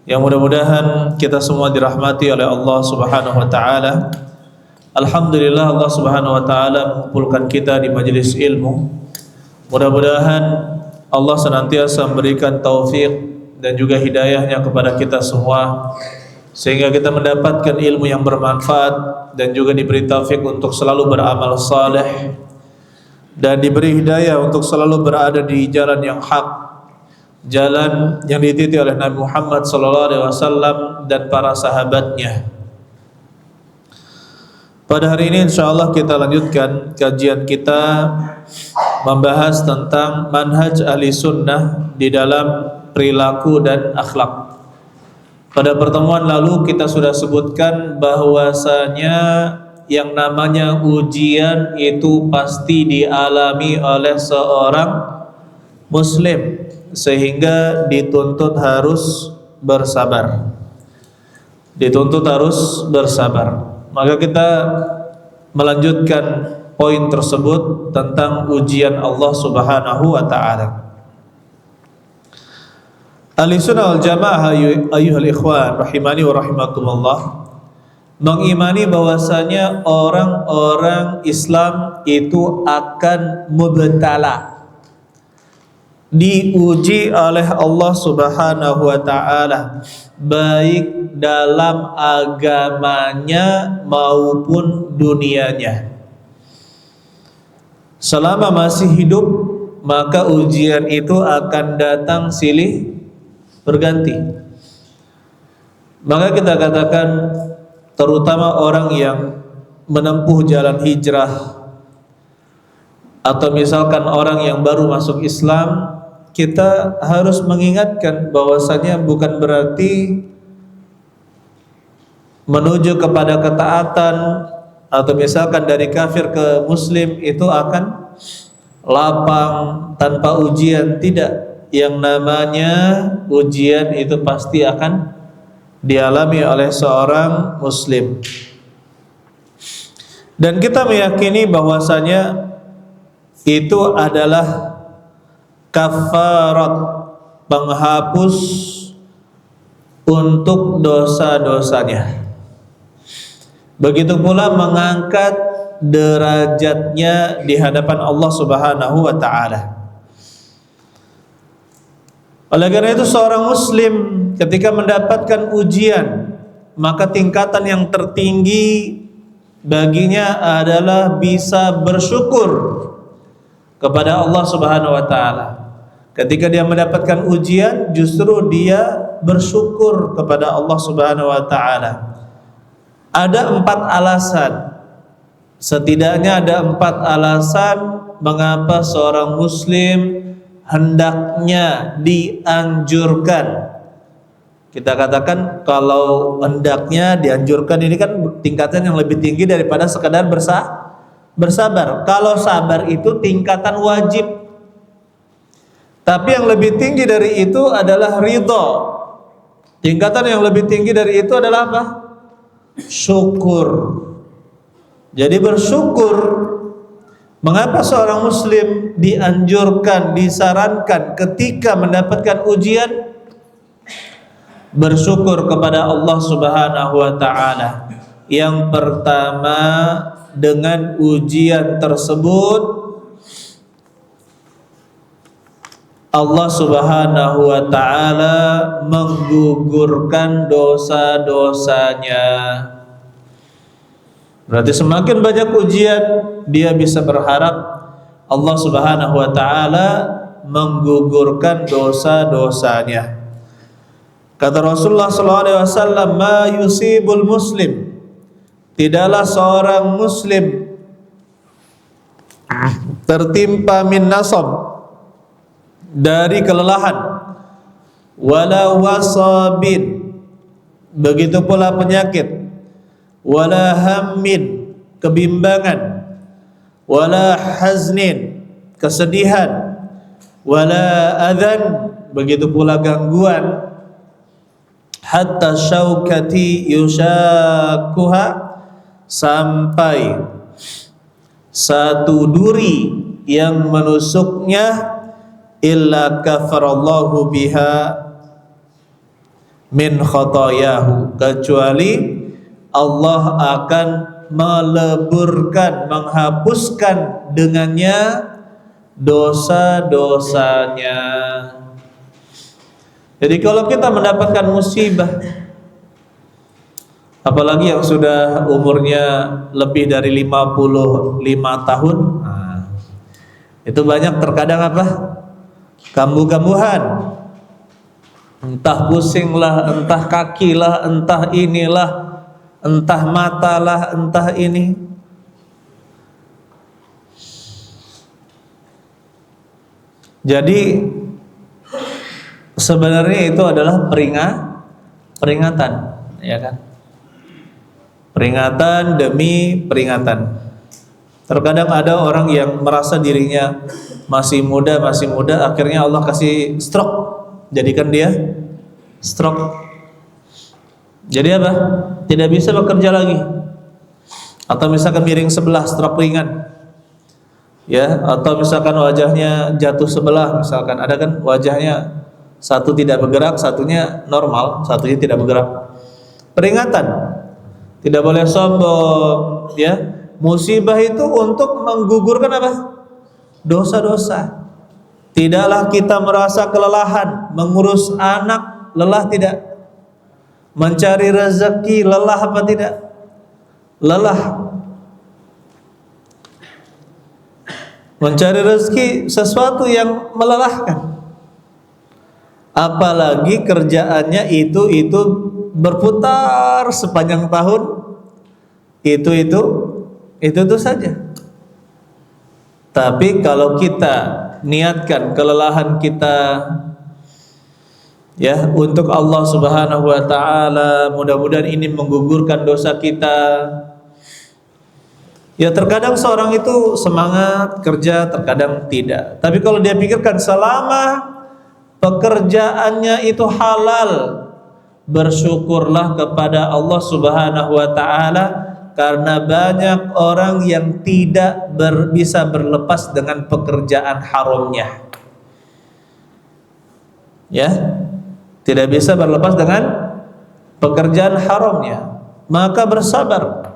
yang mudah-mudahan kita semua dirahmati oleh Allah Subhanahu wa taala. Alhamdulillah Allah Subhanahu wa taala mengumpulkan kita di majelis ilmu. Mudah-mudahan Allah senantiasa memberikan taufik dan juga hidayahnya kepada kita semua, sehingga kita mendapatkan ilmu yang bermanfaat dan juga diberi taufik untuk selalu beramal saleh dan diberi hidayah untuk selalu berada di jalan yang hak, jalan yang dititi oleh Nabi Muhammad SAW dan para sahabatnya. Pada hari ini insyaallah kita lanjutkan kajian kita membahas tentang manhaj ahli sunnah di dalam perilaku dan akhlak. Pada pertemuan lalu kita sudah sebutkan bahwasanya yang namanya ujian itu pasti dialami oleh seorang muslim, sehingga dituntut harus bersabar. Dituntut harus bersabar. Maka kita melanjutkan poin tersebut tentang ujian Allah Subhanahu wa taala. Ahlussunnah wal Jamaah ayyuhal ikhwan rahimani wa rahimakumullah mengimani bahwasanya orang-orang Islam itu akan mubtala, diuji oleh Allah Subhanahu wa taala, baik dalam agamanya maupun dunianya. Selama masih hidup, maka ujian itu akan datang silih berganti. Maka kita katakan, terutama orang yang menempuh jalan hijrah, atau misalkan orang yang baru masuk Islam, kita harus mengingatkan bahwasanya bukan berarti menuju kepada ketaatan atau misalkan dari kafir ke muslim itu akan lapang tanpa ujian. Tidak. Yang namanya ujian itu pasti akan dialami oleh seorang muslim. Dan kita meyakini bahwasanya itu adalah kafarat, penghapus untuk dosa-dosanya. Begitu pula mengangkat derajatnya di hadapan Allah Subhanahu wa taala. Oleh karena itu seorang muslim ketika mendapatkan ujian, maka tingkatan yang tertinggi baginya adalah bisa bersyukur kepada Allah Subhanahu wa taala. Ketika dia mendapatkan ujian, justru dia bersyukur kepada Allah Subhanahu wa taala. Ada 4 alasan. Setidaknya ada 4 alasan mengapa seorang muslim hendaknya dianjurkan. Kita katakan kalau hendaknya dianjurkan ini kan tingkatan yang lebih tinggi daripada sekadar bersabar. Kalau sabar itu tingkatan wajib. Tapi yang lebih tinggi dari itu adalah ridha. Tingkatan yang lebih tinggi dari itu adalah apa? Syukur. Jadi bersyukur. Mengapa seorang muslim dianjurkan, disarankan ketika mendapatkan ujian bersyukur kepada Allah Subhanahu wa taala? Yang pertama, dengan ujian tersebut Allah Subhanahu wa taala menggugurkan dosa-dosanya. Berarti semakin banyak ujian, dia bisa berharap Allah Subhanahu wa taala menggugurkan dosa-dosanya. Kata Rasulullah SAW, "Ma yusibul muslim," tidaklah seorang muslim tertimpa min nasab, dari kelelahan, wala wasabin, begitu pula penyakit, wala hammin, kebimbangan, wala haznin, kesedihan, wala adhan, begitu pula gangguan, hatta syaukati yushakuha, sampai satu duri yang menusuknya, illa kafarallahu biha min khotoyahu, kecuali Allah akan meleburkan, menghapuskan dengannya dosa-dosanya. Jadi kalau kita mendapatkan musibah, apalagi yang sudah umurnya lebih dari 55 tahun, itu banyak terkadang apa? Kambuh-kambuhan. Entah pusing lah, entah kaki lah, entah inilah, entah mata lah, entah ini. Jadi sebenarnya itu adalah peringatan, ya kan? Peringatan demi peringatan. Terkadang ada orang yang merasa dirinya masih muda, akhirnya Allah kasih stroke, jadikan dia stroke. Jadi apa? Tidak bisa bekerja lagi. Atau misalkan miring sebelah, stroke ringan. Ya, atau misalkan wajahnya jatuh sebelah, misalkan ada kan wajahnya satu tidak bergerak, satunya normal, satunya tidak bergerak. Peringatan. Tidak boleh sombong, ya. Musibah itu untuk menggugurkan apa? Dosa-dosa. Tidaklah kita merasa kelelahan, mengurus anak lelah tidak? Mencari rezeki lelah apa tidak? Lelah. Mencari rezeki sesuatu yang melelahkan. Apalagi kerjaannya itu berputar sepanjang tahun, itu saja. Tapi kalau kita niatkan kelelahan kita ya untuk Allah Subhanahu wa taala, mudah-mudahan ini menggugurkan dosa kita. Ya terkadang seorang itu semangat kerja, terkadang tidak. Tapi kalau dia pikirkan selama pekerjaannya itu halal, bersyukurlah kepada Allah Subhanahu wa taala, karena banyak orang yang tidak bisa berlepas dengan pekerjaan haramnya. Ya, tidak bisa berlepas dengan pekerjaan haramnya. Maka bersabar.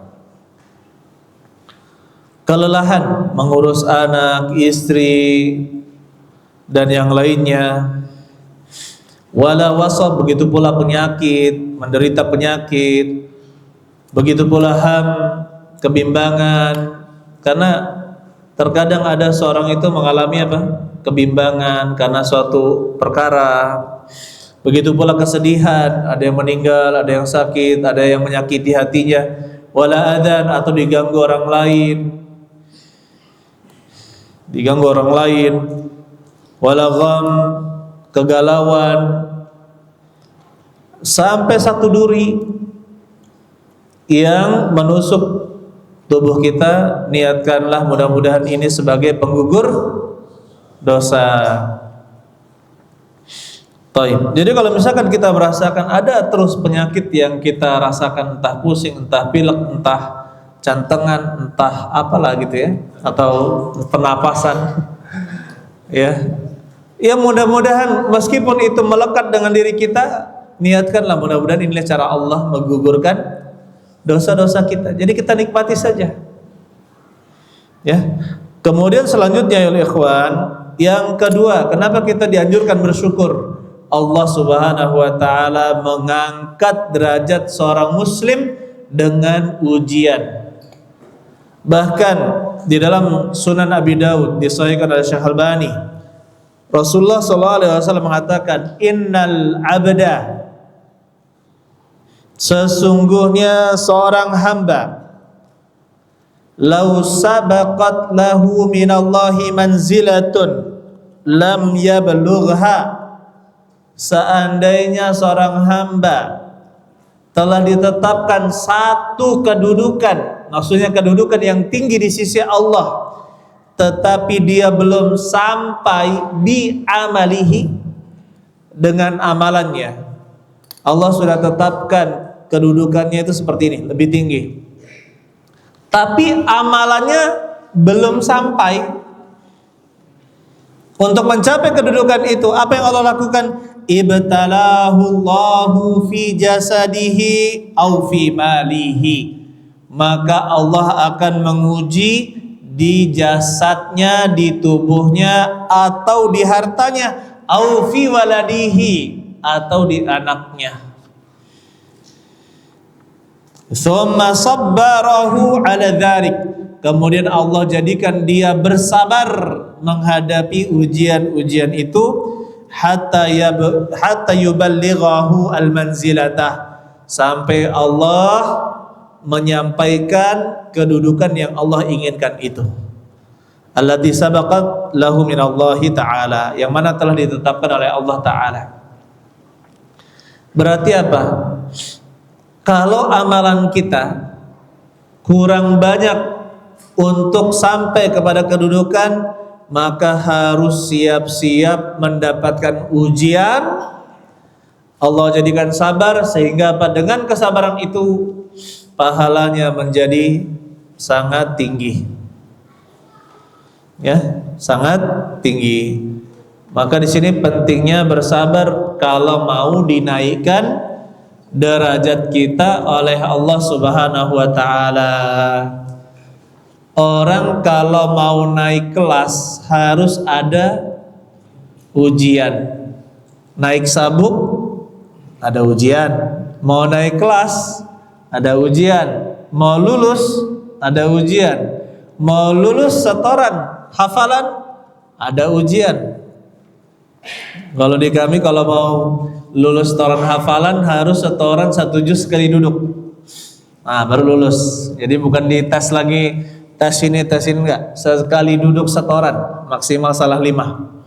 Kelelahan mengurus anak, istri dan yang lainnya. Wala wasab, begitu pula penyakit, menderita penyakit, begitu pula ham, kebimbangan. Karena terkadang ada seorang itu mengalami apa? Kebimbangan karena suatu perkara. Begitu pula kesedihan, ada yang meninggal, ada yang sakit, ada yang menyakiti hatinya. Wala adan, atau diganggu orang lain. Wala gham, kegalauan, sampai satu duri yang menusuk tubuh kita. Niatkanlah mudah-mudahan ini sebagai penggugur dosa. Taib. Jadi kalau misalkan kita merasakan ada terus penyakit yang kita rasakan, entah pusing, entah pilek, entah jantengan, entah apalah gitu ya, atau pernapasan, ya mudah-mudahan meskipun itu melekat dengan diri kita, niatkanlah mudah-mudahan inilah cara Allah menggugurkan dosa-dosa kita. Jadi kita nikmati saja. Ya. Kemudian selanjutnya ya ikhwan, yang kedua, kenapa kita dianjurkan bersyukur? Allah Subhanahu wa taala mengangkat derajat seorang muslim dengan ujian. Bahkan di dalam Sunan Abi Daud disahihkan oleh Syekh Albani, Rasulullah SAW mengatakan, innal abda, sesungguhnya seorang hamba, lau sabaqat lahu minallahi manzilatun lam yablugha, seandainya seorang hamba telah ditetapkan satu kedudukan, maksudnya kedudukan yang tinggi di sisi Allah, tetapi dia belum sampai bi amalihi, dengan amalannya. Allah sudah tetapkan kedudukannya itu seperti ini, lebih tinggi, tapi amalannya belum sampai. Untuk mencapai kedudukan itu, apa yang Allah lakukan? ibtalahu Allahu fi jasadihi au fi malihi, maka Allah akan menguji di jasadnya, di tubuhnya, atau di hartanya, au fi waladihi, atau di anaknya. Summa sabbarahu ala dzalik, kemudian Allah jadikan dia bersabar menghadapi ujian-ujian itu, hatta yuballighahu al-manzilatah, sampai Allah menyampaikan kedudukan yang Allah inginkan itu, allati sabaqat lahu minallahi ta'ala, yang mana telah ditetapkan oleh Allah Ta'ala. Berarti apa? Kalau amalan kita kurang banyak untuk sampai kepada kedudukan, maka harus siap-siap mendapatkan ujian. Allah jadikan sabar, sehingga apa? Dengan kesabaran itu pahalanya menjadi sangat tinggi, ya, sangat tinggi. Maka di sini pentingnya bersabar kalau mau dinaikkan derajat kita oleh Allah Subhanahu wa taala. Orang kalau mau naik kelas harus ada ujian. Naik sabuk ada ujian, mau naik kelas ada ujian, mau lulus ada ujian, mau lulus setoran hafalan ada ujian. Kalau di kami kalau mau lulus setoran hafalan harus setoran 1 juz sekali duduk, nah baru lulus. Jadi bukan dites lagi, tes ini enggak, sekali duduk setoran, maksimal salah 5.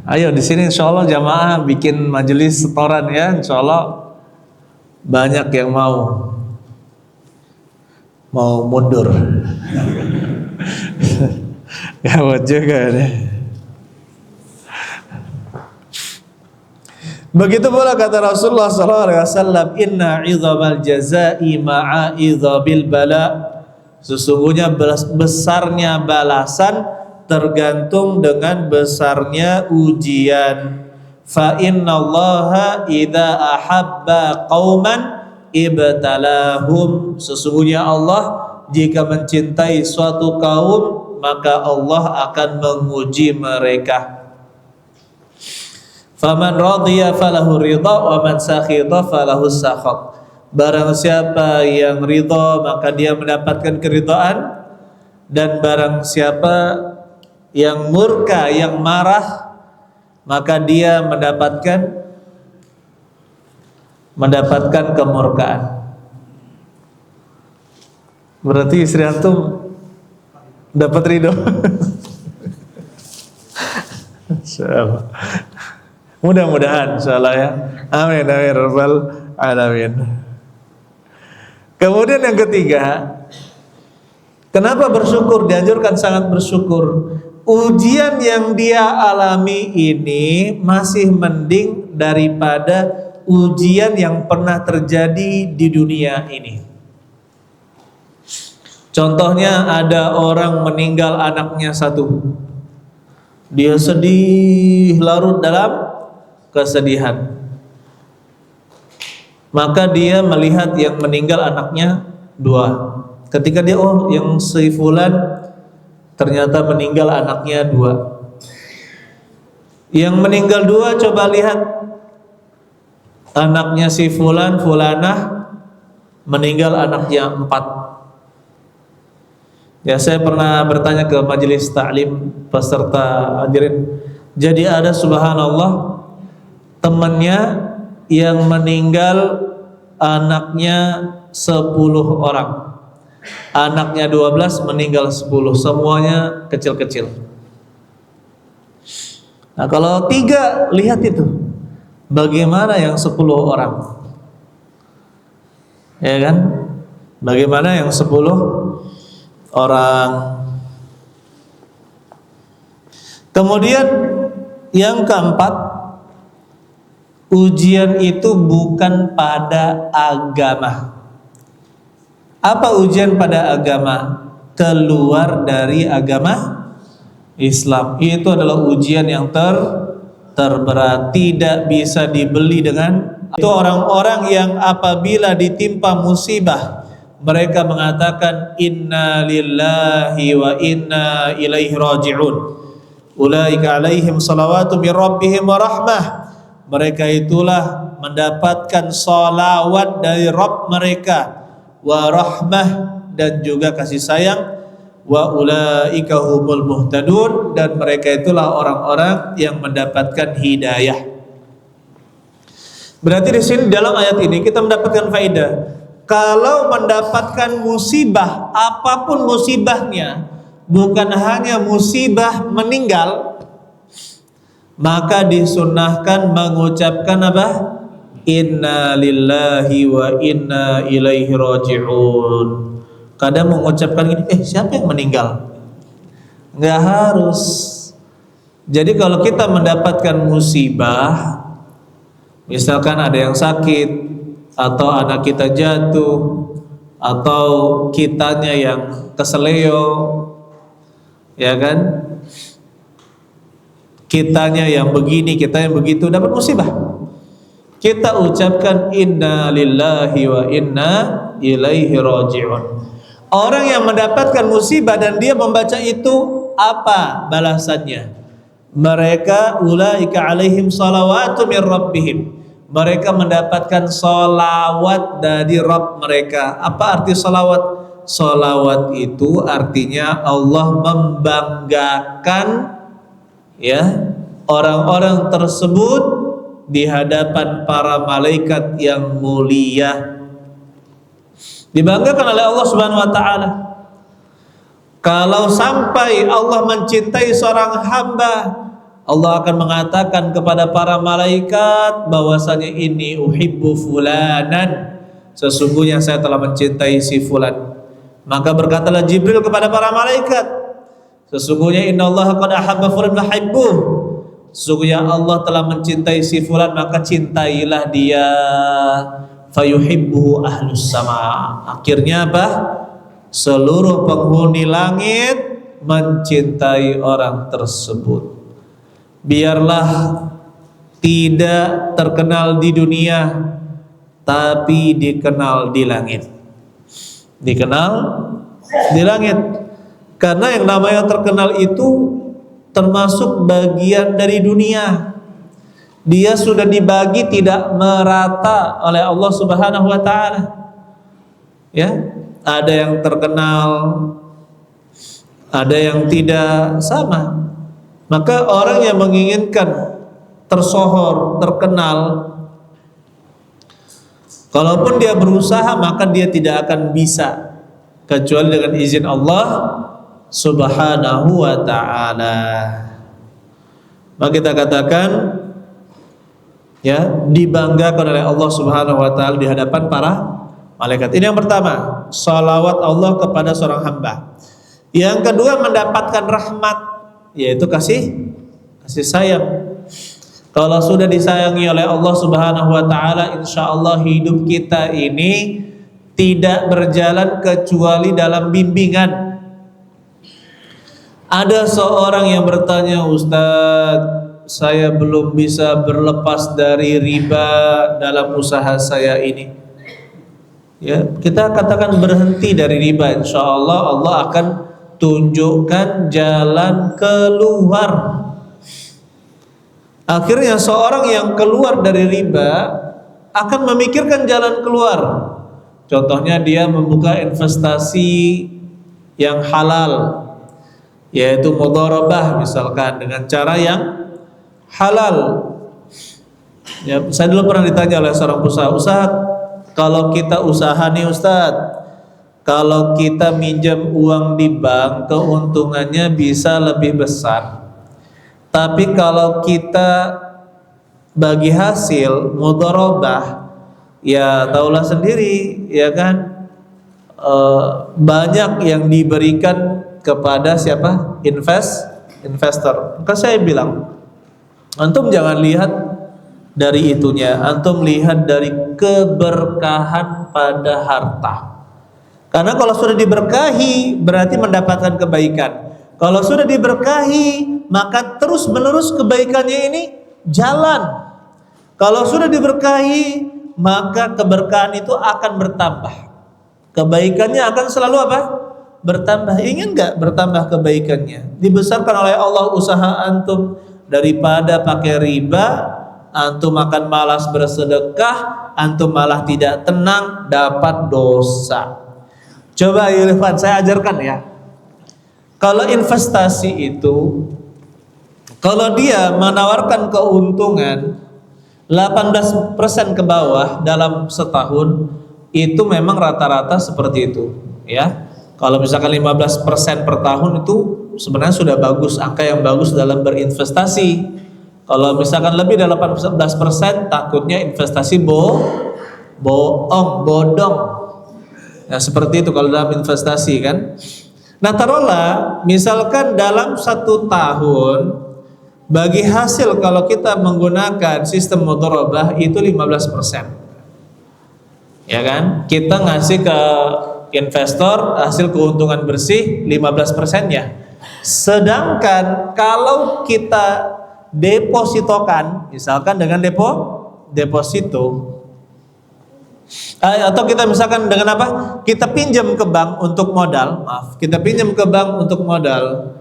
Ayo di sini insya Allah jamaah bikin majelis setoran ya, insya Allah banyak yang mau mundur. Gawat juga nih. Begitu pula kata Rasulullah SAW, inna idzamal jazai ma'a idzabil bala, sesungguhnya besarnya balasan tergantung dengan besarnya ujian. Fa innallaha idza ahabba qauman ibtalahum, sesungguhnya Allah jika mencintai suatu kaum maka Allah akan menguji mereka. Faman radiya falahu ridha wa man sakhita falahu sakhat, barang siapa yang ridha maka dia mendapatkan keridhaan, dan barang siapa yang murka, yang marah, maka dia mendapatkan kemurkaan. Berarti istri antum dapat ridho. Insyaallah. Mudah-mudahan insyaallah ya. Amin amin rabbal alamin. Kemudian yang ketiga, kenapa bersyukur? Dianjurkan sangat bersyukur. Ujian yang dia alami ini masih mending daripada ujian yang pernah terjadi di dunia ini. Contohnya ada orang meninggal anaknya satu, dia sedih, larut dalam kesedihan. Maka dia melihat yang meninggal anaknya 2. Ketika dia, oh yang si fulan ternyata meninggal anaknya 2. Yang meninggal 2 coba lihat anaknya si fulan, fulanah meninggal anaknya 4. Ya, saya pernah bertanya ke majelis taklim peserta hadirin. Jadi ada subhanallah temannya yang meninggal anaknya 10 orang. Anaknya 12 meninggal 10, semuanya kecil-kecil. Nah kalau 3, lihat itu, bagaimana yang 10 orang? Ya kan? Bagaimana yang 10 orang? Kemudian yang keempat, ujian itu bukan pada agama. Apa ujian pada agama? Keluar dari agama Islam. Itu adalah ujian yang terberat, tidak bisa dibeli dengan itu. Orang-orang yang apabila ditimpa musibah mereka mengatakan inna lillahi wa inna ilaihi raji'un, ulaika alaihim salawatu min rabbihim wa rahmah, mereka itulah mendapatkan salawat dari Rabb mereka, wa rahmah, dan juga kasih sayang, wa ulaika humul muhtadun, dan mereka itulah orang-orang yang mendapatkan hidayah. Berarti di sini dalam ayat ini kita mendapatkan faedah, kalau mendapatkan musibah, apapun musibahnya, bukan hanya musibah meninggal, maka disunnahkan mengucapkan apa? Inna lillahi wa inna ilaihi raji'un. Kadang mengucapkan gini, siapa yang meninggal? Nggak harus. Jadi kalau kita mendapatkan musibah, misalkan ada yang sakit, atau anak kita jatuh, atau kitanya yang keseleo, ya kan? Kitanya yang begini, kita yang begitu, dapat musibah, kita ucapkan inna lillahi wa inna ilaihi raji'un. Orang yang mendapatkan musibah dan dia membaca itu, apa balasannya? Mereka ulaika alaihim salawatu min rabbihim, mereka mendapatkan salawat dari Rabb mereka. Apa arti salawat? Salawat itu artinya Allah membanggakan ya orang-orang tersebut di hadapan para malaikat yang mulia. Dibanggakan oleh Allah Subhanahu wa taala. Kalau sampai Allah mencintai seorang hamba, Allah akan mengatakan kepada para malaikat bahwasanya ini uhibbu fulanan, sesungguhnya saya telah mencintai si fulan. Maka berkatalah Jibril kepada para malaikat, sesungguhnya innallaha qad ahabba fulan fahibbuh, sesungguhnya Allah telah mencintai si fulan, maka cintailah dia. Fayuhibbuhu ahlus sama. Akhirnya apa? Seluruh penghuni langit mencintai orang tersebut. Biarlah tidak terkenal di dunia, tapi dikenal di langit. Dikenal di langit. Karena yang namanya terkenal itu termasuk bagian dari dunia. Dia sudah dibagi tidak merata oleh Allah Subhanahu wa taala. Ya, ada yang terkenal, ada yang tidak, sama. Maka orang yang menginginkan tersohor, terkenal, kalaupun dia berusaha maka dia tidak akan bisa kecuali dengan izin Allah Subhanahu wa taala. Maka kita katakan ya, dibanggakan oleh Allah Subhanahu wa taala di hadapan para malaikat. Ini yang pertama, salawat Allah kepada seorang hamba. Yang kedua, mendapatkan rahmat, yaitu kasih sayang. Kalau sudah disayangi oleh Allah Subhanahu wa taala, insyaallah hidup kita ini tidak berjalan kecuali dalam bimbingan. Ada seorang yang bertanya, Ustadz, saya belum bisa berlepas dari riba dalam usaha saya ini. Ya, kita katakan berhenti dari riba, insya Allah Allah akan tunjukkan jalan keluar. Akhirnya seorang yang keluar dari riba akan memikirkan jalan keluar. Contohnya dia membuka investasi yang halal, yaitu mudharabah misalkan, dengan cara yang halal. Ya, saya dulu pernah ditanya oleh seorang pengusaha, Ustaz, kalau kita usaha nih Ustaz, kalau kita minjam uang di bank keuntungannya bisa lebih besar, tapi kalau kita bagi hasil mudharabah, ya taulah sendiri ya kan, banyak yang diberikan kepada siapa? Investor. Maka saya bilang, antum jangan lihat dari itunya, antum lihat dari keberkahan pada harta. Karena kalau sudah diberkahi berarti mendapatkan kebaikan. Kalau sudah diberkahi, maka terus menerus kebaikannya ini jalan. Kalau sudah diberkahi, maka keberkahan itu akan bertambah. Kebaikannya akan selalu apa? Bertambah. Ingin nggak bertambah kebaikannya? Dibesarkan oleh Allah usaha antum. Daripada pakai riba, antum akan malas bersedekah, antum malah tidak tenang, dapat dosa. Coba Irfan, saya ajarkan ya. Kalau investasi itu, kalau dia menawarkan keuntungan 18% ke bawah dalam setahun, itu memang rata-rata seperti itu, ya. Kalau misalkan 15% per tahun itu sebenarnya sudah bagus, angka yang bagus dalam berinvestasi. Kalau misalkan lebih dari 18%, takutnya investasi bodong. Nah, seperti itu kalau dalam investasi kan. Nah, taruhlah misalkan dalam 1 tahun bagi hasil kalau kita menggunakan sistem mudharabah itu 15%. Ya kan? Kita ngasih ke investor hasil keuntungan bersih 15%-nya. Sedangkan kalau kita depositokan, misalkan dengan deposito, atau kita misalkan dengan apa? Kita pinjam ke bank untuk modal, kita pinjam ke bank untuk modal,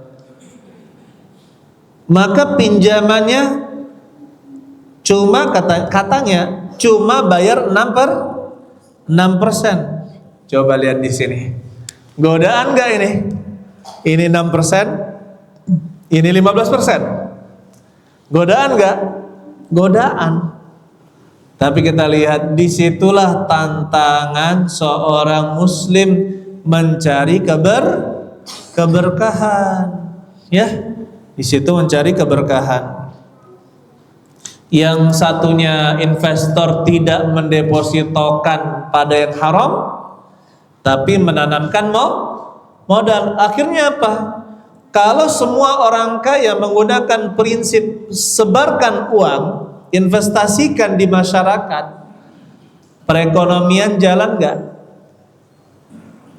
maka pinjamannya cuma katanya cuma bayar 6%. Coba lihat di sini, godaan nggak ini? Ini 6%, ini 15%. Godaan nggak? Godaan. Tapi kita lihat disitulah tantangan seorang muslim mencari keberkahan, ya. Di situ mencari keberkahan. Yang satunya investor tidak mendepositokan pada yang haram, tapi menanamkan modal. Akhirnya apa? Kalau semua orang kaya menggunakan prinsip sebarkan uang, investasikan di masyarakat, perekonomian jalan nggak?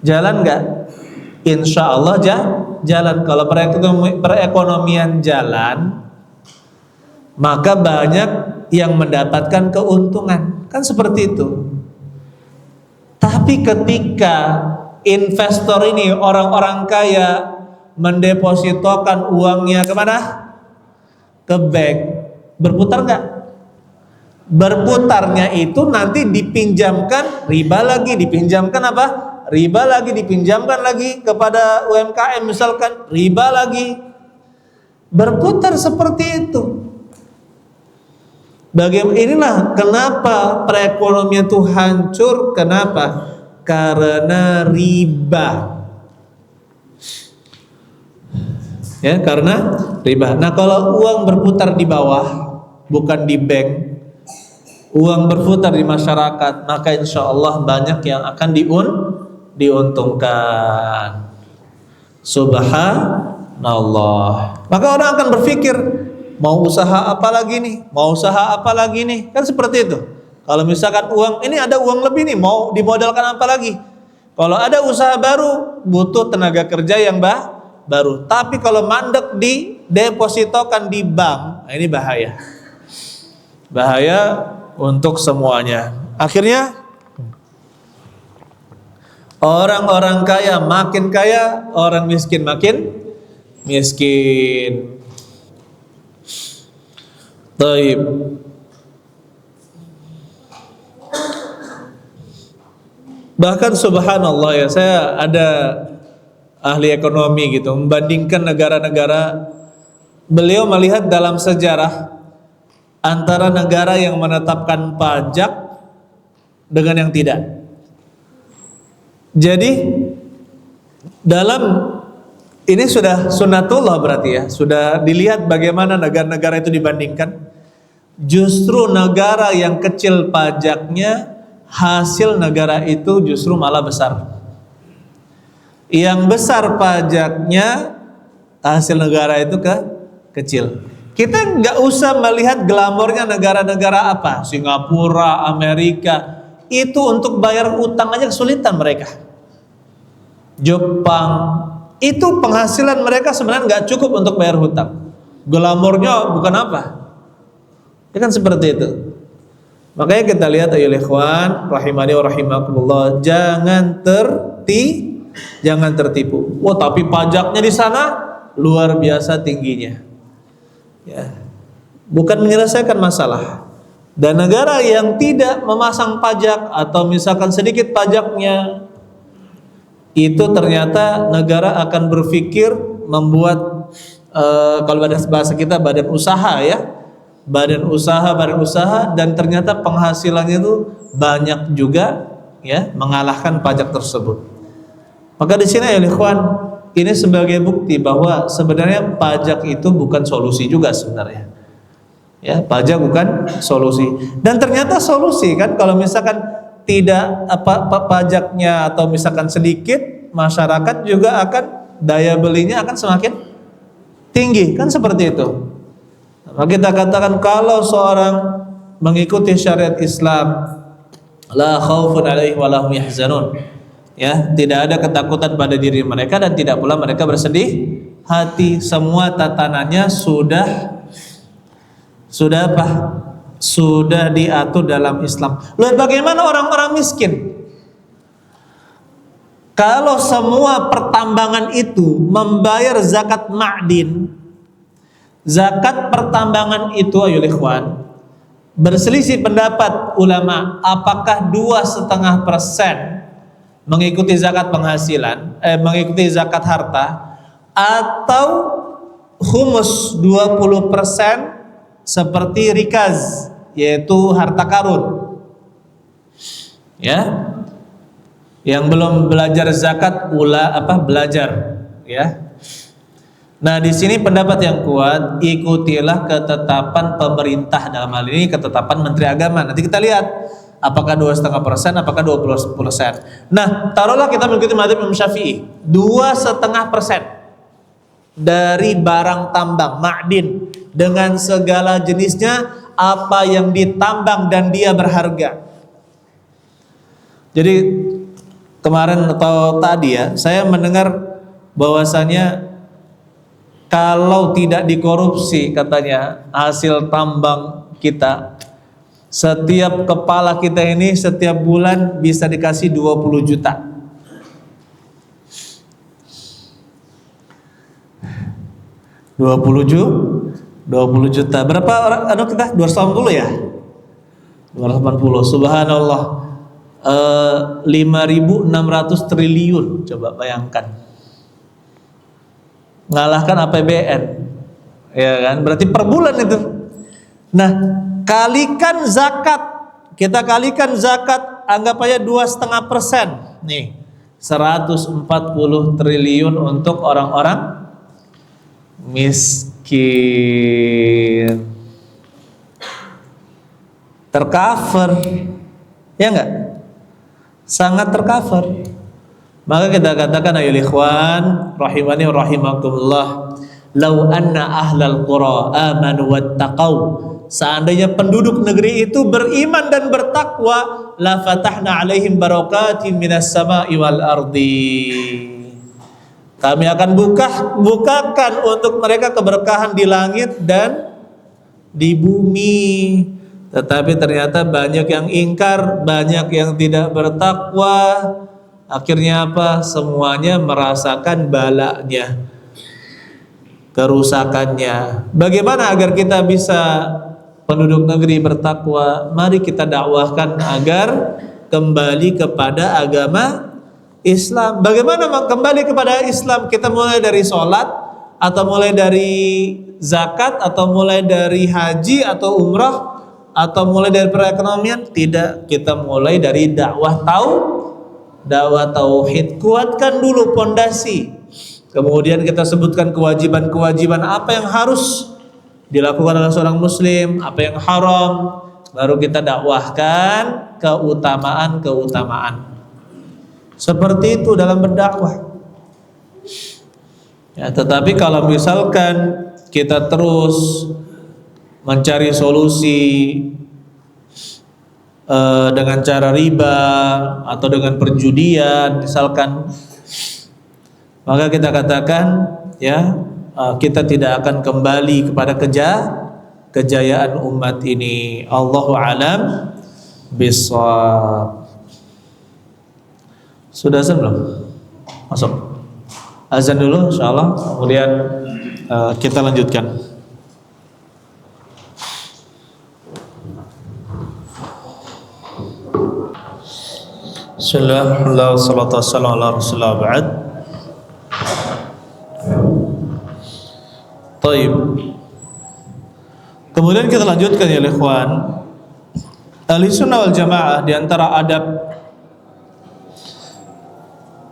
Jalan nggak? Insya Allah jalan. Kalau perekonomian jalan, maka banyak yang mendapatkan keuntungan. Kan seperti itu. Tapi ketika investor ini, orang-orang kaya, mendepositokan uangnya kemana? Ke bank. Berputar nggak? Berputarnya itu nanti dipinjamkan riba lagi, dipinjamkan apa? Riba lagi, dipinjamkan lagi kepada UMKM misalkan, riba lagi. Berputar seperti itu. Inilah kenapa perekonomian itu hancur. Kenapa? Karena riba. Ya, karena riba. Nah, kalau uang berputar di bawah, bukan di bank, uang berputar di masyarakat, maka insya Allah banyak yang akan diuntungkan. Subhanallah. Maka orang akan berpikir, mau usaha apa lagi nih? Mau usaha apa lagi nih? Kan seperti itu. Kalau misalkan uang, ini ada uang lebih nih, mau dimodalkan apa lagi? Kalau ada usaha baru, butuh tenaga kerja yang baru. Tapi kalau mandek di depositokan di bank, nah ini bahaya. Bahaya untuk semuanya. Akhirnya orang-orang kaya makin kaya, orang miskin makin miskin. Taib. Bahkan subhanallah ya, saya ada ahli ekonomi gitu membandingkan negara-negara. Beliau melihat dalam sejarah antara negara yang menetapkan pajak dengan yang tidak. Jadi dalam ini sudah sunnatullah berarti ya, sudah dilihat bagaimana negara-negara itu dibandingkan. Justru negara yang kecil pajaknya, hasil negara itu justru malah besar. Yang besar pajaknya, hasil negara itu kecil. Kita nggak usah melihat glamornya negara-negara apa, Singapura, Amerika, itu untuk bayar utang aja kesulitan mereka. Jepang, itu penghasilan mereka sebenarnya nggak cukup untuk bayar hutang. Glamornya bukan apa, ya kan seperti itu. Makanya kita lihat ayo ikhwan rahimani wa rahimakumullah, jangan tertipu. Wah, tapi pajaknya di sana luar biasa tingginya. Ya. Bukan menyelesaikan masalah. Dan negara yang tidak memasang pajak atau misalkan sedikit pajaknya, itu ternyata negara akan berpikir membuat kalau bahasa kita badan usaha ya, badan usaha, dan ternyata penghasilannya itu banyak juga ya, mengalahkan pajak tersebut. Maka di sini ya ikhwan, ini sebagai bukti bahwa sebenarnya pajak itu bukan solusi juga sebenarnya. Ya, pajak bukan solusi. Dan ternyata solusi kan, kalau misalkan tidak pajaknya atau misalkan sedikit, masyarakat juga akan daya belinya akan semakin tinggi, kan seperti itu. Maka kita katakan kalau seorang mengikuti syariat Islam, la khaufun alaihim wa lahum yahzanun. Ya, tidak ada ketakutan pada diri mereka dan tidak pula mereka bersedih hati. Semua tatanannya sudah apa? Sudah diatur dalam Islam. Lalu bagaimana orang-orang miskin? Kalau semua pertambangan itu membayar zakat ma'din, zakat pertambangan itu ayo ikhwan, berselisih pendapat ulama apakah 2,5% mengikuti zakat penghasilan, mengikuti zakat harta, atau humus 20% seperti rikaz, yaitu harta karun. Ya. Yang belum belajar zakat belajar, ya. Nah, di sini pendapat yang kuat, ikutilah ketetapan pemerintah, dalam hal ini ketetapan Menteri Agama. Nanti kita lihat apakah 2,5%, apakah 20%. Nah, taruhlah kita mengikuti mazhab Imam Syafi'i, 2,5% dari barang tambang ma'din dengan segala jenisnya, apa yang ditambang dan dia berharga. Jadi kemarin atau tadi ya, saya mendengar bahwasanya kalau tidak dikorupsi katanya hasil tambang kita, setiap kepala kita ini setiap bulan bisa dikasih 20 juta. 20 juta. Berapa orang kita? 280 ya? 280. Subhanallah. 5.600 triliun, coba bayangkan. Ngalahkan APBN. Ya kan? Berarti per bulan itu. Nah, kalikan zakat. Kita kalikan zakat, anggap aja 2,5%. Nih, 140 triliun untuk orang-orang miskin. Tercover. Ya enggak? Sangat tercover. Maka kita katakan ayo ikhwan rahimani wa rahimakumullah, lau anna ahlal qura amanu wattaqau, seandainya penduduk negeri itu beriman dan bertakwa, la fatahna alaihim barakatin minas sama'i wal ardi, kami akan bukakan untuk mereka keberkahan di langit dan di bumi. Tetapi ternyata banyak yang ingkar, banyak yang tidak bertakwa. Akhirnya apa? Semuanya merasakan balanya, kerusakannya. Bagaimana agar kita bisa penduduk negeri bertakwa? Mari kita dakwahkan agar kembali kepada agama Islam. Bagaimana kembali kepada Islam? Kita mulai dari sholat, atau mulai dari zakat, atau mulai dari haji atau umrah, atau mulai dari perekonomian? Tidak, kita mulai dari dakwah tauhid. Kuatkan dulu pondasi. Kemudian kita sebutkan kewajiban-kewajiban apa yang harus dilakukan oleh seorang muslim, apa yang haram, baru kita dakwahkan keutamaan-keutamaan. Seperti itu dalam berdakwah. Ya, tetapi kalau misalkan kita terus mencari solusi dengan cara riba atau dengan perjudian misalkan, maka kita katakan ya, kita tidak akan kembali kepada kejayaan umat ini. Allahu a'lam bishawab. Sudah azan belum? Masuk. Azan dulu insyaallah, kemudian kita lanjutkan. Bismillah, salatu wassalamu ala rasulillah ba'd. Taib. Kemudian kita lanjutkan ya ikhwan. Ahlussunnah wal Jamaah di antara adab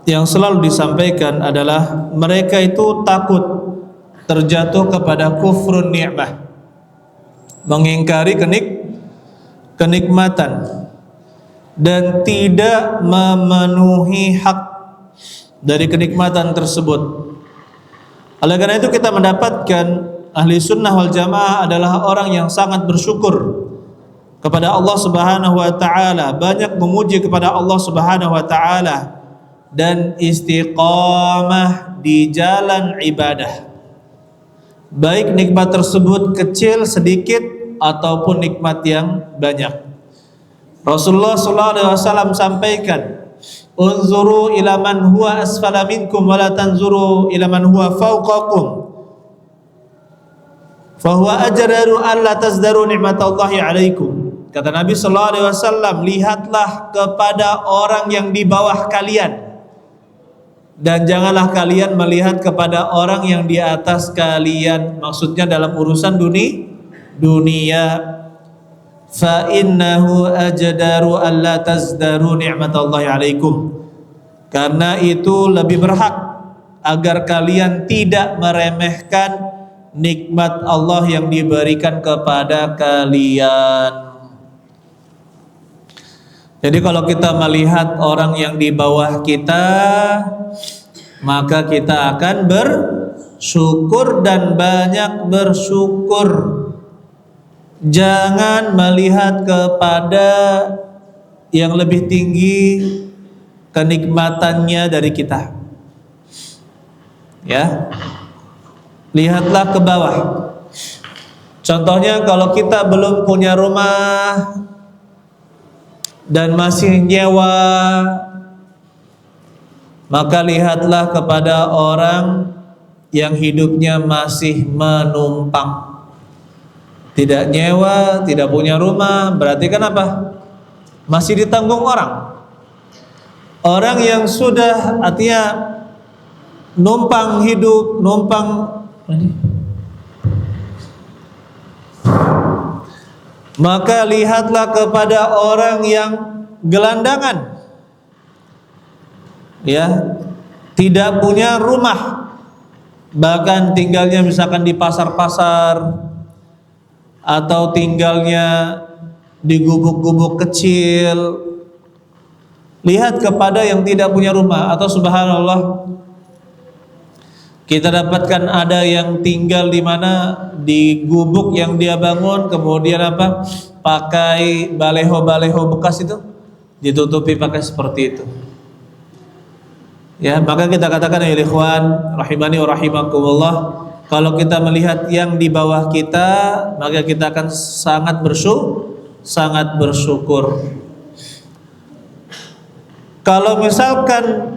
yang selalu disampaikan adalah mereka itu takut terjatuh kepada kufrun ni'mah, mengingkari kenikmatan dan tidak memenuhi hak dari kenikmatan tersebut. Oleh karena itu kita mendapatkan ahli sunnah wal jamaah adalah orang yang sangat bersyukur kepada Allah Subhanahu wa taala, banyak memuji kepada Allah Subhanahu wa taala dan istiqamah di jalan ibadah. Baik nikmat tersebut kecil, sedikit ataupun nikmat yang banyak. Rasulullah sallallahu alaihi wasallam sampaikan, "Unzuru ila man huwa asfala minkum wa la tanzuru ila man huwa fawqakum. Fa huwa ajdaru an la tazdaru ni'matallahi 'alaikum." Kata Nabi sallallahu alaihi wasallam, lihatlah kepada orang yang di bawah kalian dan janganlah kalian melihat kepada orang yang di atas kalian. Maksudnya dalam urusan dunia. Fa innahu ajdaru alla tazdaru ni'matallahi 'alaikum. Karena itu lebih berhak agar kalian tidak meremehkan nikmat Allah yang diberikan kepada kalian. Jadi kalau kita melihat orang yang di bawah kita, maka kita akan bersyukur dan banyak bersyukur. Jangan melihat kepada yang lebih tinggi kenikmatannya dari kita. Ya. Lihatlah ke bawah. Contohnya kalau kita belum punya rumah dan masih nyewa, maka lihatlah kepada orang yang hidupnya masih menumpang. Tidak nyewa, tidak punya rumah, berarti kan apa? Masih ditanggung orang. Orang yang sudah artinya numpang hidup, maka lihatlah kepada orang yang gelandangan, ya, tidak punya rumah, bahkan tinggalnya misalkan di pasar-pasar atau tinggalnya di gubuk-gubuk kecil. Lihat kepada yang tidak punya rumah. Atau subhanallah, kita dapatkan ada yang tinggal di mana, di gubuk yang dia bangun, kemudian apa, pakai baleho bekas itu ditutupi pakai seperti itu. Ya, maka kita katakan ya ikhwan rahimani wa rahimakumullah, kalau kita melihat yang di bawah kita, maka kita akan sangat bersyukur. Kalau misalkan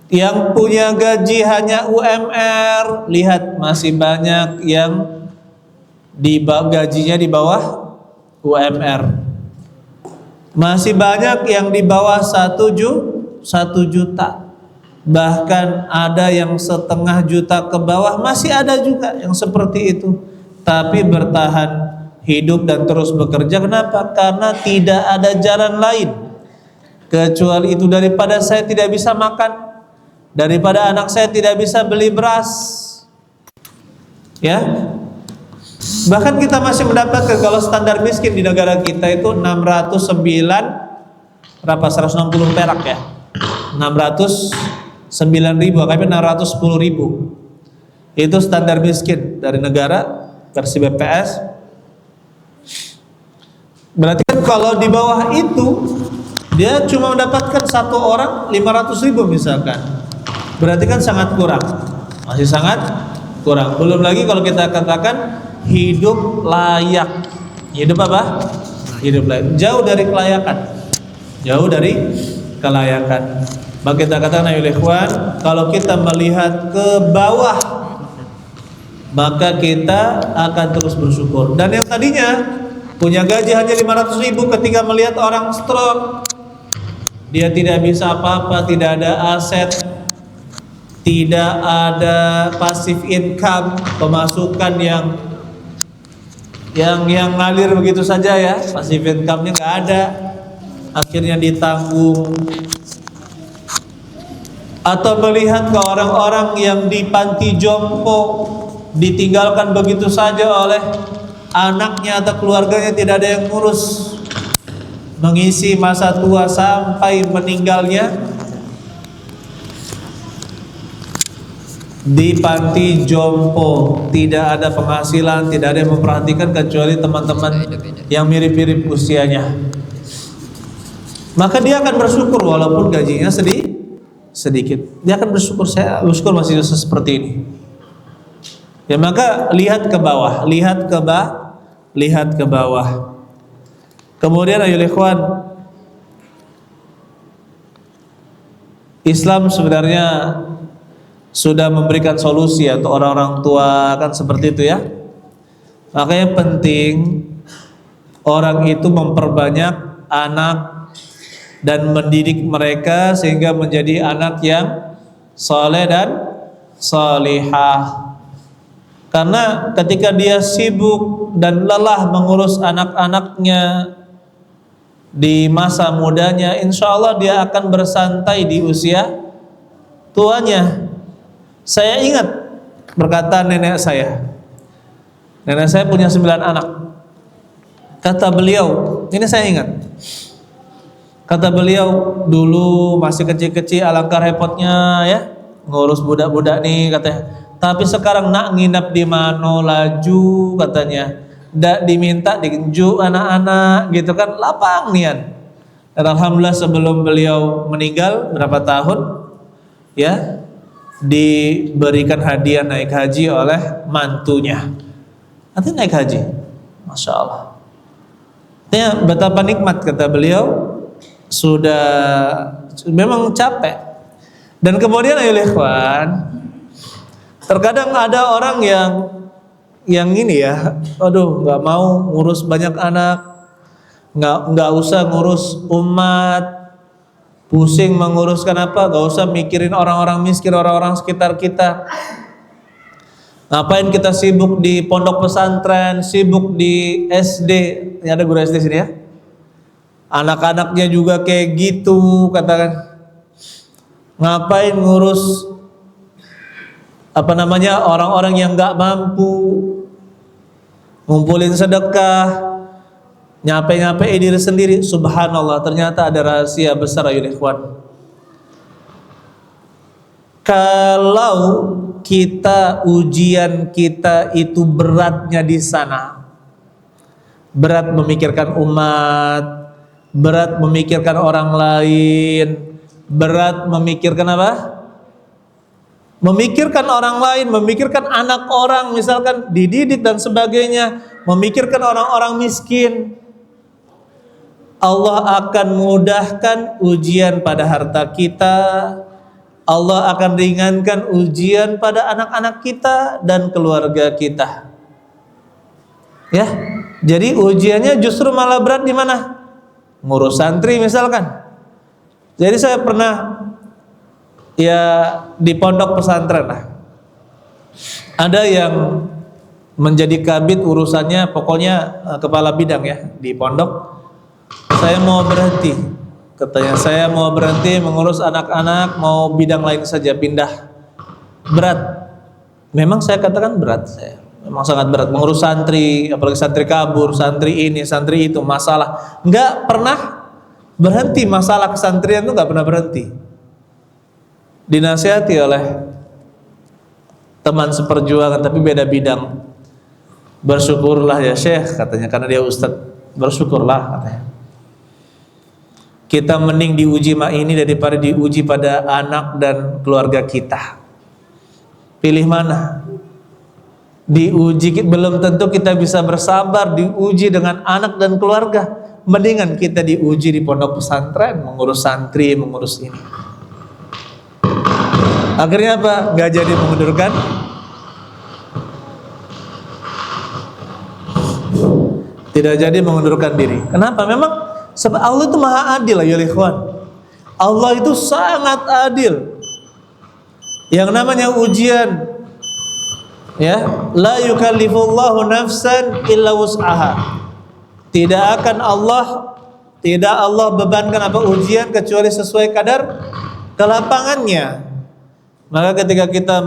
yang punya gaji hanya UMR, lihat masih banyak yang gajinya di bawah UMR. Masih banyak yang di bawah 1 juta. Bahkan ada yang 1,5 juta ke bawah, masih ada juga yang seperti itu. Tapi bertahan hidup dan terus bekerja. Kenapa? Karena tidak ada jalan lain kecuali itu. Daripada saya tidak bisa makan, daripada anak saya tidak bisa beli beras, ya. Bahkan kita masih mendapatkan kalau standar miskin di negara kita itu 160 perak ya, 609.000, kami 610.000. Itu standar miskin dari negara versi BPS. Berarti kan kalau di bawah itu dia cuma mendapatkan satu orang 500.000 misalkan. berarti kan sangat kurang, masih sangat kurang. Belum lagi kalau kita katakan hidup layak. Hidup apa? Hidup layak. Jauh dari kelayakan. Jauh dari kelayakan. Maka kita katakan ayo ikhwan, kalau kita melihat ke bawah maka kita akan terus bersyukur. Dan yang tadinya punya gaji hanya 500.000 ketika melihat orang stroke, dia tidak bisa apa-apa, tidak ada aset, tidak ada passive income, pemasukan yang ngalir begitu saja ya, passive income-nya nggak ada, akhirnya ditanggung. Atau melihat ke orang-orang yang di panti jompo, ditinggalkan begitu saja oleh anaknya atau keluarganya, tidak ada yang ngurus, mengisi masa tua sampai meninggalnya di panti jompo, tidak ada penghasilan, tidak ada yang memperhatikan kecuali teman-teman yang mirip-mirip usianya. Maka dia akan bersyukur walaupun gajinya sedikit. Dia akan bersyukur, saya bersyukur masih bisa seperti ini. Ya, maka lihat ke bawah, lihat ke bawah. Kemudian ayo ikhwan, Islam sebenarnya sudah memberikan solusi untuk orang-orang tua, kan seperti itu ya. Makanya penting orang itu memperbanyak anak dan mendidik mereka sehingga menjadi anak yang soleh dan solihah. Karena ketika dia sibuk dan lelah mengurus anak-anaknya di masa mudanya, insya Allah dia akan bersantai di usia tuanya. Saya ingat perkataan nenek saya. Nenek saya punya 9 anak. Kata beliau, ini saya ingat. Kata beliau, dulu masih kecil-kecil alangkah repotnya ya ngurus budak-budak nih katanya. Tapi sekarang nak nginap di mana laju katanya. Ndak diminta dikenjuk anak-anak gitu kan, lapang nian. Dan alhamdulillah sebelum beliau meninggal berapa tahun ya, diberikan hadiah naik haji oleh mantunya. Nanti naik haji, masya Allah. Artinya betapa nikmat, kata beliau. Sudah memang capek. Dan kemudian ayo ikhwan, terkadang ada orang yang ini ya, aduh nggak mau ngurus banyak anak, nggak usah ngurus umat, pusing menguruskan apa, nggak usah mikirin orang-orang miskin, orang-orang sekitar kita. Ngapain kita sibuk di pondok pesantren, sibuk di SD? Ini ada guru SD sini ya. Anak-anaknya juga kayak gitu, katakan. Ngapain ngurus orang-orang yang nggak mampu, ngumpulin sedekah, nyape-nyape diri sendiri. Subhanallah, ternyata ada rahasia besar ayo ikhwan. Kalau ujian kita itu beratnya di sana, berat memikirkan umat, berat memikirkan orang lain, berat memikirkan apa? Memikirkan orang lain, memikirkan anak orang, misalkan dididik dan sebagainya, memikirkan orang-orang miskin. Allah akan mudahkan ujian pada harta kita, Allah akan ringankan ujian pada anak-anak kita dan keluarga kita. Ya, jadi ujiannya justru malah berat di mana? Ngurus santri misalkan. Jadi saya pernah ya di pondok pesantren lah, ada yang menjadi kabid urusannya, pokoknya kepala bidang ya di pondok. Saya mau berhenti, katanya saya mau berhenti mengurus anak-anak, mau bidang lain saja, pindah. Berat. Memang saya katakan berat, saya memang sangat berat mengurus santri, apalagi santri kabur, santri ini, santri itu, masalah. Nggak pernah berhenti, masalah kesantrian itu nggak pernah berhenti. Dinasihati oleh teman seperjuangan tapi beda bidang. Bersyukurlah ya Syekh, katanya, karena dia ustadz. Bersyukurlah katanya. Kita mending diuji mak ini daripada diuji pada anak dan keluarga kita. Pilih mana? Diuji belum tentu kita bisa bersabar diuji dengan anak dan keluarga. Mendingan kita diuji di pondok pesantren, mengurus santri, mengurus ini. Akhirnya apa? Gak jadi mengundurkan. Tidak jadi mengundurkan diri. Kenapa? Memang sebab Allah itu maha adil ya ikhwan. Allah itu sangat adil. Yang namanya ujian, ya, la yukallifullahu nafsan illa wus'aha. Tidak Allah bebankan apa ujian kecuali sesuai kadar kelapangannya. Maka ketika kita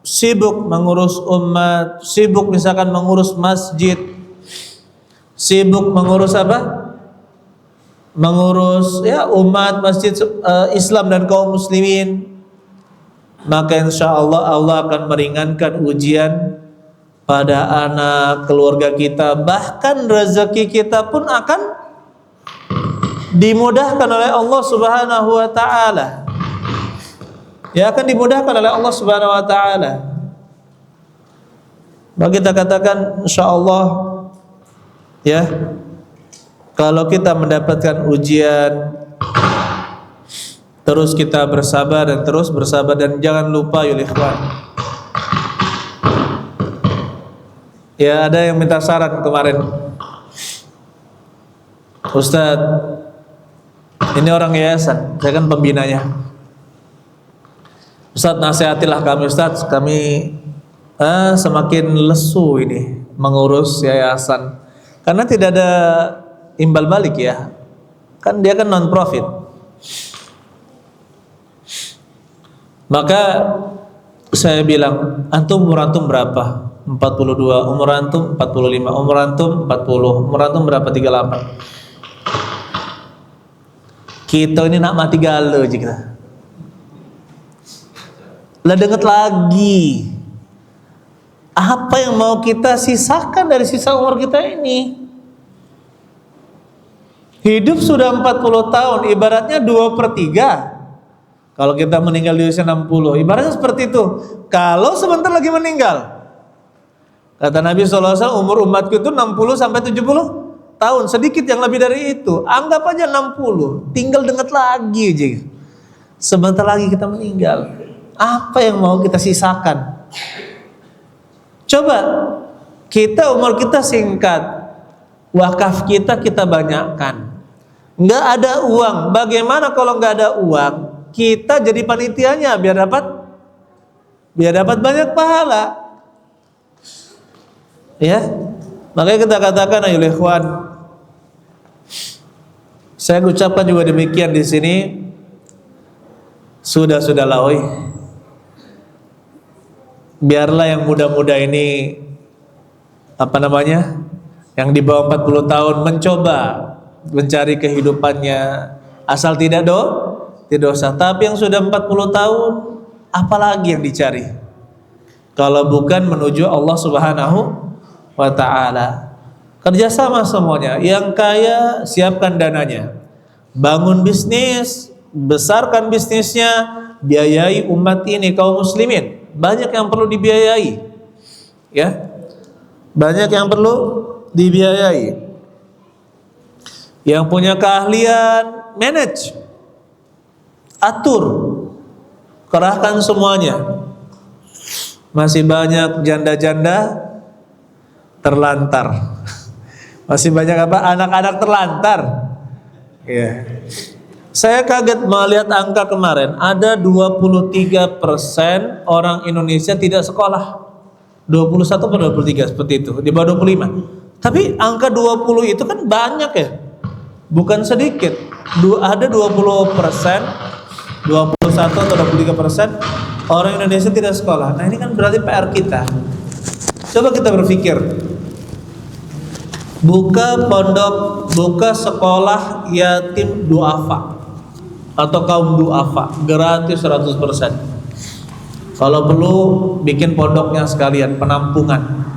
sibuk mengurus umat, sibuk misalkan mengurus masjid, sibuk mengurus apa? Mengurus ya umat, masjid Islam dan kaum muslimin, maka insya Allah Allah akan meringankan ujian pada anak, keluarga kita, bahkan rezeki kita pun akan dimudahkan oleh Allah Subhanahu wa taala. Ya, akan dimudahkan oleh Allah Subhanahu wa taala. Maka kita katakan insya Allah ya, kalau kita mendapatkan ujian, terus kita bersabar dan terus bersabar, dan jangan lupa ya ikhwan. Ya, ada yang minta saran kemarin. Ustadz, ini orang yayasan, saya kan pembinanya. Ustadz, nasihatilah kami Ustadz, kami semakin lesu ini mengurus yayasan. Karena tidak ada imbal balik ya. Kan dia kan non profit. Maka saya bilang, umur antum berapa? 42, umur antum 45, umur antum 40, umur antum berapa? 38. Kita ini nak mati galau aja kita. Lah denget lagi. Apa yang mau kita sisakan dari sisa umur kita ini? Hidup sudah 40 tahun, ibaratnya 2/3. Kalau kita meninggal di usia 60, ibaratnya seperti itu. Kalau sebentar lagi meninggal, kata Nabi SAW, umur umatku itu 60 sampai 70 tahun, sedikit yang lebih dari itu. Anggap aja 60, tinggal denget lagi aja. Sebentar lagi kita meninggal. Apa yang mau kita sisakan? Coba, kita umur kita singkat, wakaf kita banyakkan. Nggak ada uang. Bagaimana kalau nggak ada uang? Kita jadi panitianya biar dapat banyak pahala. Ya, makanya kita katakan ayo ikhwan. Saya ucapkan juga demikian di sini. Sudah-sudahlah oi. Biarlah yang muda-muda ini yang di bawah 40 tahun mencoba mencari kehidupannya, asal tidak dosa. Tapi yang sudah 40 tahun, apalagi yang dicari kalau bukan menuju Allah Subhanahu wa ta'ala. Kerjasama semuanya. Yang kaya siapkan dananya, bangun bisnis, besarkan bisnisnya, biayai umat ini, kaum muslimin. Banyak yang perlu dibiayai, ya, banyak yang perlu dibiayai. Yang punya keahlian, manage, atur, kerahkan semuanya. Masih banyak janda-janda terlantar. Masih banyak anak-anak terlantar. Ya. Saya kaget melihat angka kemarin, ada 23% orang Indonesia tidak sekolah. 21 atau 23 seperti itu, di bawah 25. Tapi angka 20 itu kan banyak ya. Bukan sedikit. Ada 20%, 21 atau 23% orang Indonesia tidak sekolah. Nah, ini kan berarti PR kita. Coba kita berpikir, buka pondok, buka sekolah yatim duafa atau kaum duafa, gratis 100%. Kalau perlu bikin pondoknya sekalian, penampungan.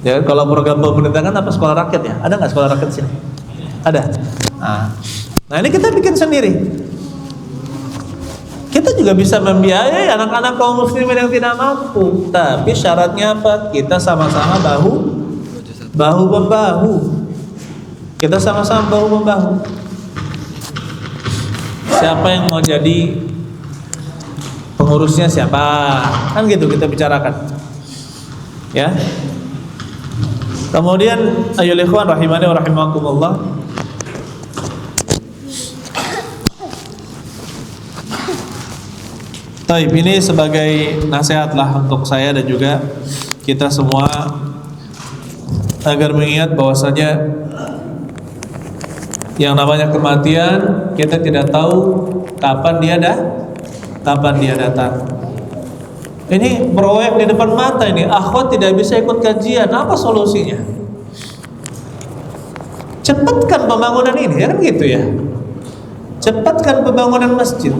Ya, kalau program pemerintah kan apa, sekolah rakyat ya? Ada nggak sekolah rakyat sini? Ada. Nah ini kita bikin sendiri. Kita juga bisa membiayai anak-anak kaum muslimin yang tidak mampu, tapi syaratnya apa? Kita sama-sama bahu membahu. Kita sama-sama bahu membahu. Siapa yang mau jadi pengurusnya siapa? Kan gitu kita bicarakan. Ya. Kemudian ayyuhal ikhwan rahimani wa rahimakumullah. Taib, ini sebagai nasihat lah untuk saya dan juga kita semua agar mengingat bahwasanya yang namanya kematian kita tidak tahu kapan dia datang. Ini proyek di depan mata ini, akhwat tidak bisa ikut kajian, apa solusinya? Cepatkan pembangunan ini, ya kan gitu ya. Cepatkan pembangunan masjid.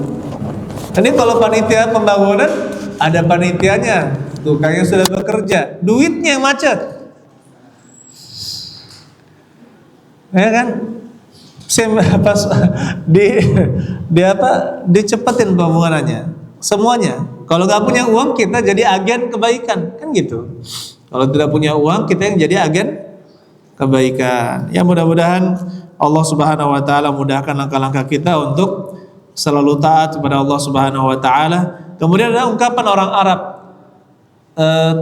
Ini kalau panitia pembangunan ada panitianya, tukangnya sudah bekerja, duitnya yang macet, ya kan? Pas dicepetin pembangunannya, semuanya. Kalau nggak punya uang kita jadi agen kebaikan, kan gitu. Kalau tidak punya uang kita yang jadi agen kebaikan. Ya mudah-mudahan Allah Subhanahu Wa Taala mudahkan langkah-langkah kita untuk selalu taat kepada Allah Subhanahu Wa Taala. Kemudian ada ungkapan orang Arab,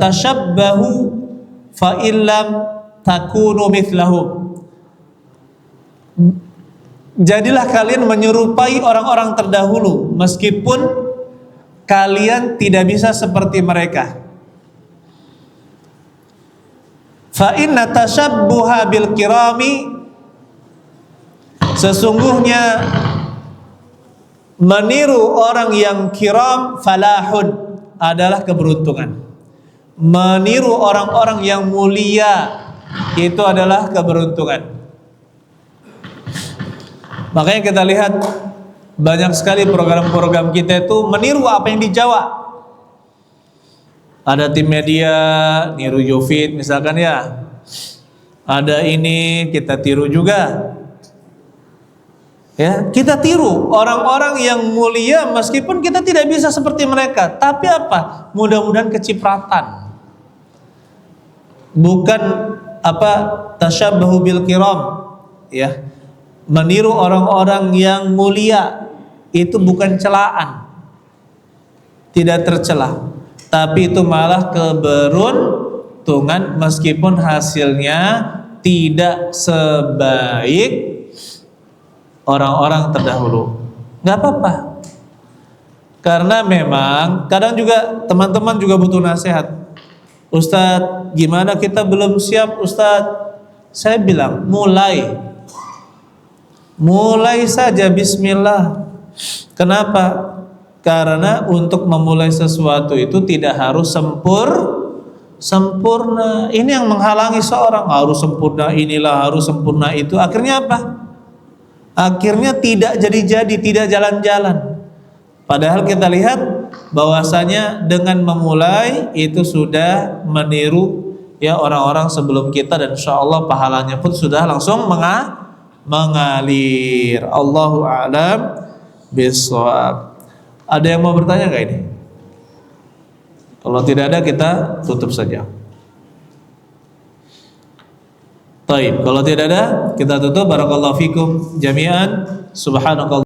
tashabbahu fa illam takunu mithlahum. Jadilah kalian menyerupai orang-orang terdahulu meskipun kalian tidak bisa seperti mereka. Fa inna tashabbuha bil kirami, sesungguhnya meniru orang yang kiram falahun adalah keberuntungan. Meniru orang-orang yang mulia itu adalah keberuntungan. Makanya kita lihat banyak sekali program-program kita itu meniru apa yang di Jawa. Ada tim media niru Yofit misalkan ya. Ada ini kita tiru juga. Ya, kita tiru orang-orang yang mulia meskipun kita tidak bisa seperti mereka. Tapi apa? Mudah-mudahan kecipratan. Bukan apa tasyabbahu bil kiram, ya. Meniru orang-orang yang mulia itu bukan celaan. Tidak tercela, tapi itu malah keberuntungan meskipun hasilnya tidak sebaik orang-orang terdahulu. Nggak apa-apa. Karena memang kadang juga teman-teman juga butuh nasihat. Ustadz, gimana kita belum siap Ustadz? Saya bilang mulai saja bismillah. Kenapa? Karena untuk memulai sesuatu itu tidak harus sempurna. Ini yang menghalangi seorang, harus sempurna inilah, harus sempurna itu. Akhirnya apa? Akhirnya tidak jadi-jadi, tidak jalan-jalan. Padahal kita lihat bahwasanya dengan memulai itu sudah meniru ya orang-orang sebelum kita, dan insyaallah pahalanya pun sudah langsung mengalir. Allahu a'lam bishawab. Ada yang mau bertanya nggak ini? Kalau tidak ada kita tutup saja. Taib. Kalau tidak ada kita tutup. Barakallahu fikum jami'an. Subhanakallah.